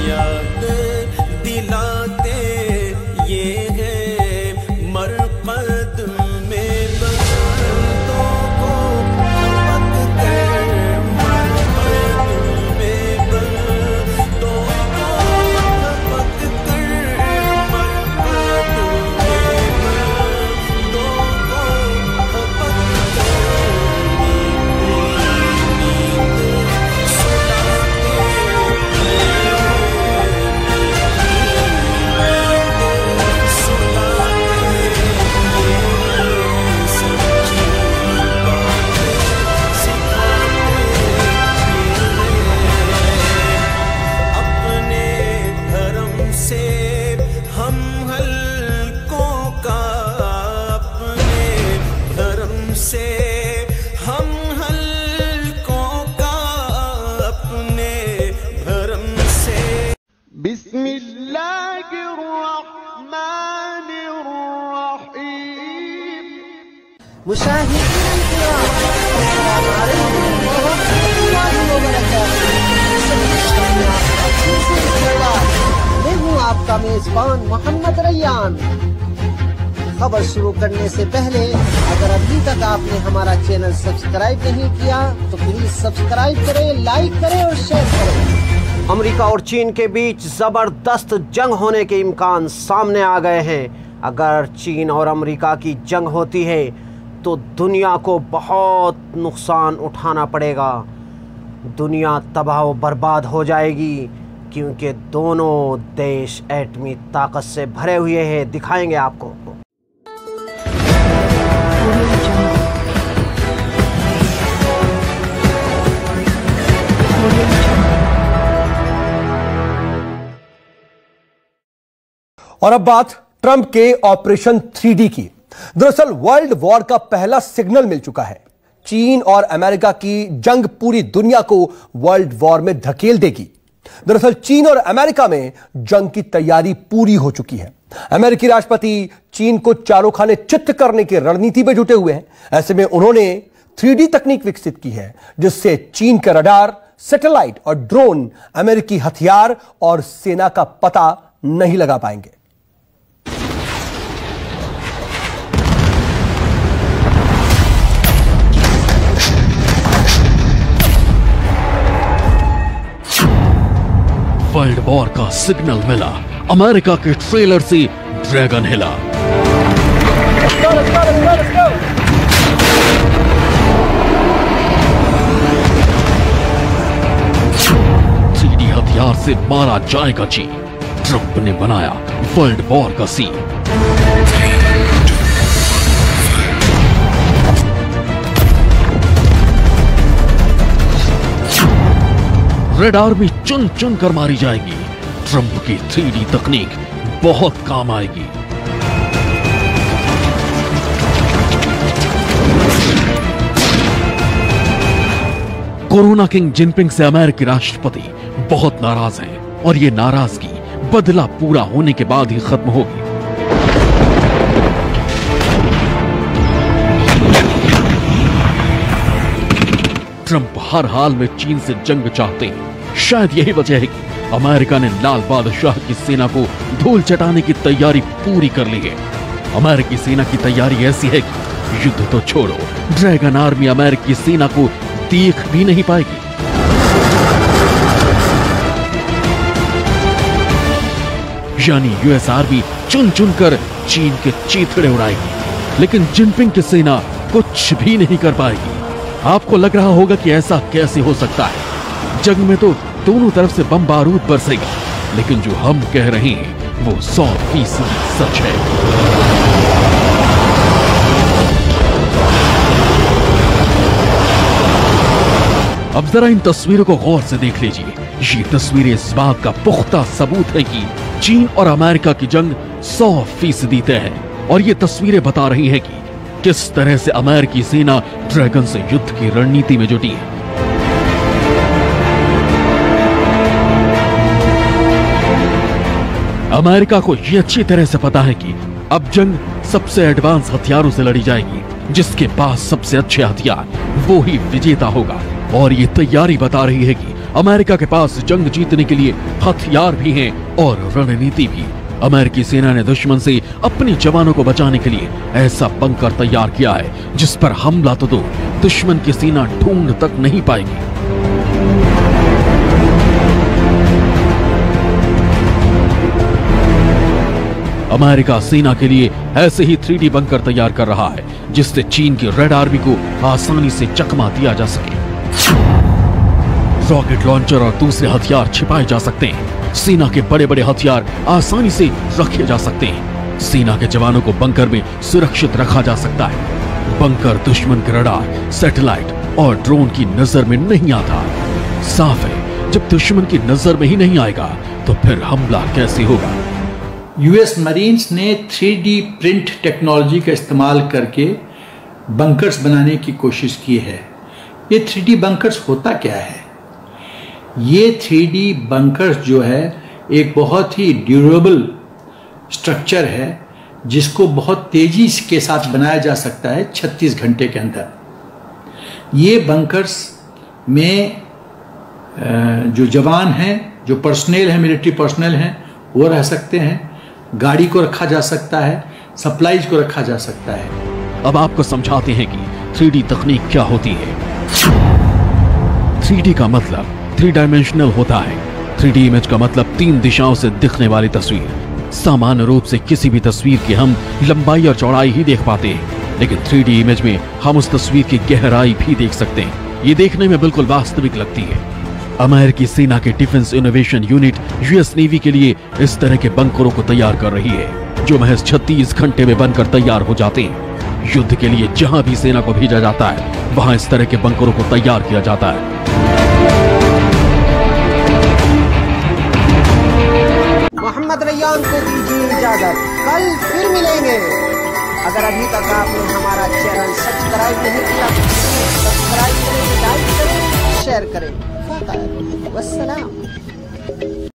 याद दिलाते ये है मरकद में बंदों को खपत कर, मरकद में बंदों को खपत कर, मरकद में बंदों को खपत कर। बिस्मिल्लाहिर्रहमानिर्रहीम। मैं हूँ आपका मेजबान मोहम्मद रैयान। खबर शुरू करने से पहले अगर अभी तक आपने हमारा चैनल सब्सक्राइब नहीं किया तो प्लीज सब्सक्राइब करें, लाइक करें और शेयर करें। अमेरिका और चीन के बीच जबरदस्त जंग होने के इम्कान सामने आ गए हैं। अगर चीन और अमेरिका की जंग होती है तो दुनिया को बहुत नुकसान उठाना पड़ेगा। दुनिया तबाह व बर्बाद हो जाएगी क्योंकि दोनों देश एटमी ताकत से भरे हुए हैं। दिखाएंगे आपको। और अब बात ट्रंप के ऑपरेशन 3D की। दरअसल वर्ल्ड वॉर का पहला सिग्नल मिल चुका है। चीन और अमेरिका की जंग पूरी दुनिया को वर्ल्ड वॉर में धकेल देगी। दरअसल चीन और अमेरिका में जंग की तैयारी पूरी हो चुकी है। अमेरिकी राष्ट्रपति चीन को चारों खाने चित्त करने की रणनीति में जुटे हुए हैं। ऐसे में उन्होंने 3D तकनीक विकसित की है जिससे चीन के रडार, सैटेलाइट और ड्रोन अमेरिकी हथियार और सेना का पता नहीं लगा पाएंगे। वर्ल्ड वॉर का सिग्नल मिला, अमेरिका के ट्रेलर से ड्रैगन हिला। थ्री हथियार से मारा जाएगा चीन। ट्रंप ने बनाया वर्ल्ड वॉर का सीन। रेड आर्मी चुन चुन कर मारी जाएगी। ट्रंप की 3D तकनीक बहुत काम आएगी। कोरोना किंग जिनपिंग से अमेरिकी राष्ट्रपति बहुत नाराज हैं और ये नाराजगी बदला पूरा होने के बाद ही खत्म होगी। ट्रंप हर हाल में चीन से जंग चाहते हैं। शायद यही वजह है कि अमेरिका ने लाल बादशाह की सेना को धूल चटाने की तैयारी पूरी कर ली है। अमेरिकी सेना की तैयारी ऐसी है कि युद्ध तो छोड़ो, ड्रैगन आर्मी अमेरिकी सेना को देख भी नहीं पाएगी। यानी यूएस आर्मी चुन चुन कर चीन के चीथड़े उड़ाएगी, लेकिन जिनपिंग की सेना कुछ भी नहीं कर पाएगी। आपको लग रहा होगा कि ऐसा कैसे हो सकता है, जंग में तो दोनों तरफ से बम बारूद बरसेगा, लेकिन जो हम कह रहे हैं वो 100% सच है। अब जरा इन तस्वीरों को गौर से देख लीजिए। ये तस्वीरें इस बात का पुख्ता सबूत है कि चीन और अमेरिका की जंग 100% तय है, और ये तस्वीरें बता रही है कि किस तरह से अमेरिकी सेना ड्रैगन से युद्ध की रणनीति में जुटी है। अमेरिका को यह अच्छी तरह से पता है कि अब जंग सबसे एडवांस हथियारों से लड़ी जाएगी। जिसके पास सबसे अच्छे हथियार वो ही विजेता होगा, और ये तैयारी बता रही है कि अमेरिका के पास जंग जीतने के लिए हथियार भी हैं और रणनीति भी। अमेरिकी सेना ने दुश्मन से अपने जवानों को बचाने के लिए ऐसा बंकर तैयार किया है जिस पर हमला तो दो, दुश्मन की सेना ढूंढ तक नहीं पाएगी। अमेरिका सेना के लिए ऐसे ही 3D बंकर तैयार कर रहा है जिससे चीन की रेड आर्मी को आसानी से चकमा दिया जा सके। रॉकेट लॉन्चर और दूसरे हथियार छिपाए जा सकते हैं। सेना के बड़े बड़े हथियार आसानी से रखे जा सकते हैं। सेना के जवानों को बंकर में सुरक्षित रखा जा सकता है। बंकर दुश्मन के रडार, सैटेलाइट और ड्रोन की नजर में नहीं आता। साफ है, जब दुश्मन की नजर में ही नहीं आएगा तो फिर हमला कैसे होगा। यूएस मरीन्स ने 3D प्रिंट टेक्नोलॉजी का इस्तेमाल करके बंकर्स बनाने की कोशिश की है। ये 3D बंकर्स होता क्या है? ये 3D बंकर्स जो है एक बहुत ही ड्यूरेबल स्ट्रक्चर है जिसको बहुत तेजी के साथ बनाया जा सकता है 36 घंटे के अंदर। ये बंकर्स में जो जवान हैं, जो पर्सनेल हैं, मिलिट्री पर्सनेल हैं, वो रह सकते हैं। गाड़ी को रखा जा सकता है, सप्लाईज को रखा जा सकता है। अब आपको समझाते हैं कि 3D तकनीक क्या होती है। 3D का मतलब 3 डायमेंशनल होता है। 3D इमेज का मतलब 3 दिशाओं से दिखने वाली तस्वीर। सामान्य रूप से किसी भी तस्वीर की हम लंबाई और चौड़ाई ही देख पाते हैं, लेकिन 3D इमेज में हम उस तस्वीर की गहराई भी देख सकते हैं। ये देखने में बिल्कुल वास्तविक लगती है। अमेरिकी सेना के defence innovation unit US navy के लिए इस तरह के बंकरों को तैयार कर रही है जो महज 36 घंटे में बनकर तैयार हो जाते हैं। युद्ध के लिए जहां भी सेना को भेजा जाता है वहां इस तरह के बंकरों को तैयार किया जाता है। मोहम्मद रैयान को दीजिए इजाजत, कल फिर मिलेंगे। अगर अभी तक आपने हमारा चैनल सब्सक्राइब नहीं किया तो सब्सक्राइब करें, लाइक करें, शेयर करें।